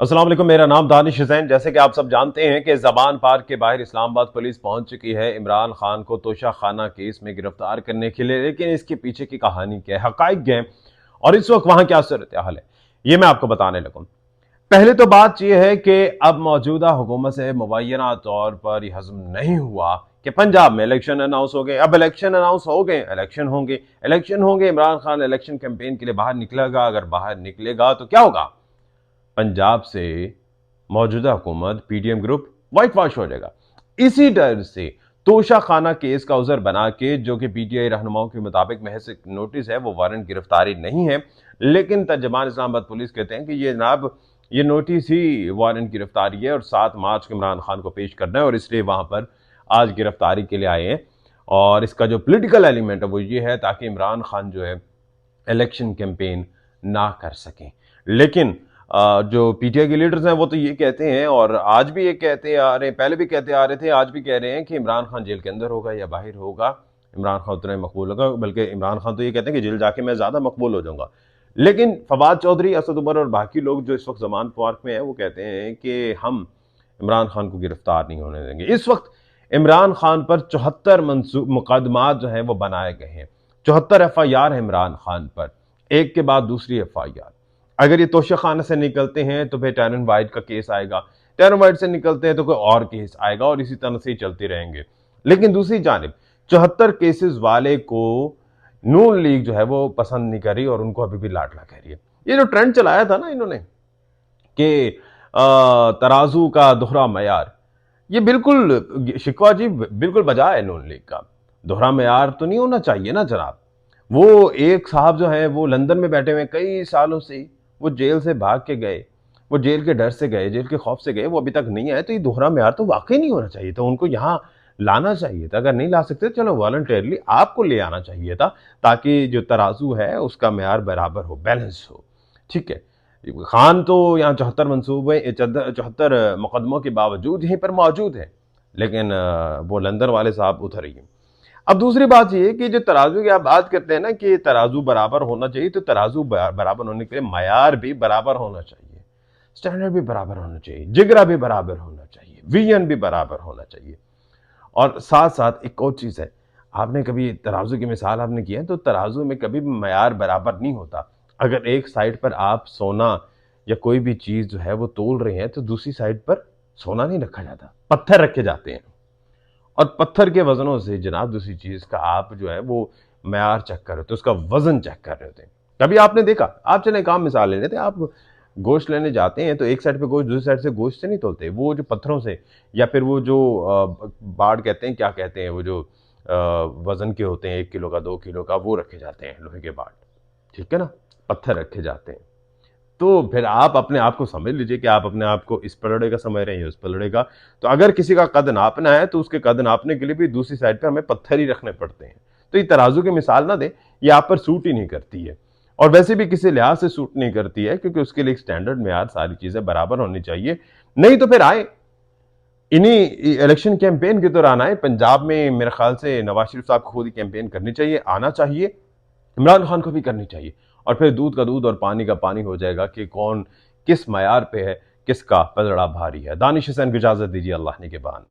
السلام علیکم، میرا نام دانش حسین۔ جیسے کہ آپ سب جانتے ہیں کہ زبان پارک کے باہر اسلام آباد پولیس پہنچ چکی ہے عمران خان کو توشہ خانہ کیس میں گرفتار کرنے کے لیے، لیکن اس کے پیچھے کی کہانی کیا ہے، حقائق کیا ہے اور اس وقت وہاں کیا صورتحال ہے، یہ میں آپ کو بتانے لگوں۔ پہلے تو بات یہ ہے کہ اب موجودہ حکومت سے مبینہ طور پر یہ ہضم نہیں ہوا کہ پنجاب میں الیکشن اناؤنس ہو گئے۔ اب الیکشن اناؤنس ہو گئے، الیکشن ہوں گے، عمران خان الیکشن کیمپین کے لیے باہر نکلے گا۔ اگر باہر نکلے گا تو کیا ہوگا؟ پنجاب سے موجودہ حکومت P D M group white wash ہو جائے گا۔ اسی ڈر سے توشہ خانہ کیس کا عذر بنا کے، جو کہ پی ٹی آئی رہنماؤں کے مطابق محض ایک نوٹس ہے، وہ وارنٹ گرفتاری نہیں ہے، لیکن ترجمان اسلام آباد پولیس کہتے ہیں کہ یہ جناب یہ نوٹس ہی وارنٹ گرفتاری ہے اور 7 مارچ کو عمران خان کو پیش کرنا ہے، اور اس لیے وہاں پر آج گرفتاری کے لیے آئے ہیں۔ اور اس کا جو پولیٹیکل ایلیمنٹ ہے وہ یہ ہے تاکہ عمران خان جو ہے الیکشن کیمپین نہ کر سکیں۔ لیکن جو پی ٹی آئی کے لیڈرز ہیں وہ تو یہ کہتے ہیں، اور آج بھی یہ کہتے آ رہے ہیں، پہلے بھی کہتے آ رہے تھے، آج بھی کہہ رہے ہیں کہ عمران خان جیل کے اندر ہوگا یا باہر ہوگا، عمران خان اتنا ہی مقبول ہوگا، بلکہ عمران خان تو یہ کہتے ہیں کہ جیل جا کے میں زیادہ مقبول ہو جاؤں گا۔ لیکن فواد چودھری، اسد عمر اور باقی لوگ جو اس وقت زمان پارک میں ہیں وہ کہتے ہیں کہ ہم عمران خان کو گرفتار نہیں ہونے دیں گے۔ اس وقت عمران خان پر 74 مقدمات جو ہیں وہ بنائے گئے ہیں، 74 ایف آئی آر ہے عمران خان پر، ایک کے بعد دوسری ایف آئی آر۔ اگر یہ توشہ خانہ سے نکلتے ہیں تو پھر ٹیرن وائٹ کا کیس آئے گا، ٹیرن وائٹ سے نکلتے ہیں تو کوئی اور کیس آئے گا، اور اسی طرح سے ہی چلتے رہیں گے۔ لیکن دوسری جانب 74 کیسز والے کو نون لیگ جو ہے وہ پسند نہیں کر رہی، اور ان کو ابھی بھی لاڈلا کہہ رہی ہے۔ یہ جو ٹرینڈ چلایا تھا نا انہوں نے کہ ترازو کا دوہرا معیار، یہ بالکل شکوہ جی بالکل بجا ہے نون لیگ کا۔ دوہرا معیار تو نہیں ہونا چاہیے نا جناب۔ وہ ایک صاحب جو ہیں وہ لندن میں بیٹھے ہوئے کئی سالوں سے، وہ جیل سے بھاگ کے گئے، وہ جیل کے ڈر سے گئے، جیل کے خوف سے گئے، وہ ابھی تک نہیں آئے، تو یہ دوہرا معیار تو واقعی نہیں ہونا چاہیے تھا، ان کو یہاں لانا چاہیے تھا۔ اگر نہیں لا سکتے چلو والنٹیرلی آپ کو لے آنا چاہیے تھا، تاکہ جو ترازو ہے اس کا معیار برابر ہو، بیلنس ہو۔ ٹھیک ہے، خان تو یہاں 74 مقدموں کے باوجود یہیں پر موجود ہے، لیکن وہ لندن والے صاحب ادھر ہی ہیں۔ اب دوسری بات یہ ہے کہ جو ترازو کی آپ بات کرتے ہیں نا کہ ترازو برابر ہونا چاہیے، تو ترازو برابر ہونے کے لیے معیار بھی برابر ہونا چاہیے، سٹینڈرڈ بھی برابر ہونا چاہیے، جگرا بھی برابر ہونا چاہیے، ویژن بھی برابر ہونا چاہیے۔ اور ساتھ ساتھ ایک اور چیز ہے، آپ نے کبھی ترازو کی مثال آپ نے کی ہے، تو ترازو میں کبھی بھی معیار برابر نہیں ہوتا۔ اگر ایک سائڈ پر آپ سونا یا کوئی بھی چیز جو ہے وہ تول رہے ہیں، تو دوسری سائڈ پر سونا نہیں رکھا جاتا، پتھر رکھے جاتے ہیں، اور پتھر کے وزنوں سے جناب دوسری چیز کا آپ جو ہے وہ معیار چیک کر رہے ہوتے ہیں، اس کا وزن چیک کر رہے ہوتے ہیں۔ کبھی آپ نے دیکھا، آپ چلیں ایک عام مثال لے لیتے ہیں، آپ گوشت لینے جاتے ہیں تو ایک سائڈ پہ گوشت، دوسری سائڈ سے گوشت سے نہیں تولتے، وہ جو پتھروں سے، یا پھر وہ جو باڑ کہتے ہیں، کیا کہتے ہیں، وہ جو وزن کے ہوتے ہیں، 1 کلو کا، 2 کلو کا، وہ رکھے جاتے ہیں، لوہے کے باڑ، ٹھیک ہے نا، پتھر رکھے جاتے ہیں۔ تو پھر آپ اپنے آپ کو سمجھ لیجئے کہ آپ اپنے آپ کو اس پلڑے کا سمجھ رہے ہیں یا اس پلڑے کا۔ تو اگر کسی کا قد ناپنا ہے تو اس کے قد ناپنے کے لیے بھی دوسری سائڈ پہ ہمیں پتھر ہی رکھنے پڑتے ہیں۔ تو یہ ترازو کی مثال نہ دیں، یہ آپ پر سوٹ ہی نہیں کرتی ہے، اور ویسے بھی کسی لحاظ سے سوٹ نہیں کرتی ہے، کیونکہ اس کے لیے ایک سٹینڈرڈ معیار، ساری چیزیں برابر ہونی چاہیے۔ نہیں تو پھر آئے انہی الیکشن کیمپین کے دوران آئے پنجاب میں، میرے خیال سے نواز شریف صاحب کو خود ہی کیمپین کرنی چاہیے، آنا چاہیے، عمران خان کو بھی کرنی چاہیے، اور پھر دودھ کا دودھ اور پانی کا پانی ہو جائے گا کہ کون کس معیار پہ ہے، کس کا پلڑا بھاری ہے۔ دانش حسین کو اجازت دیجیے، اللہ نگہبان۔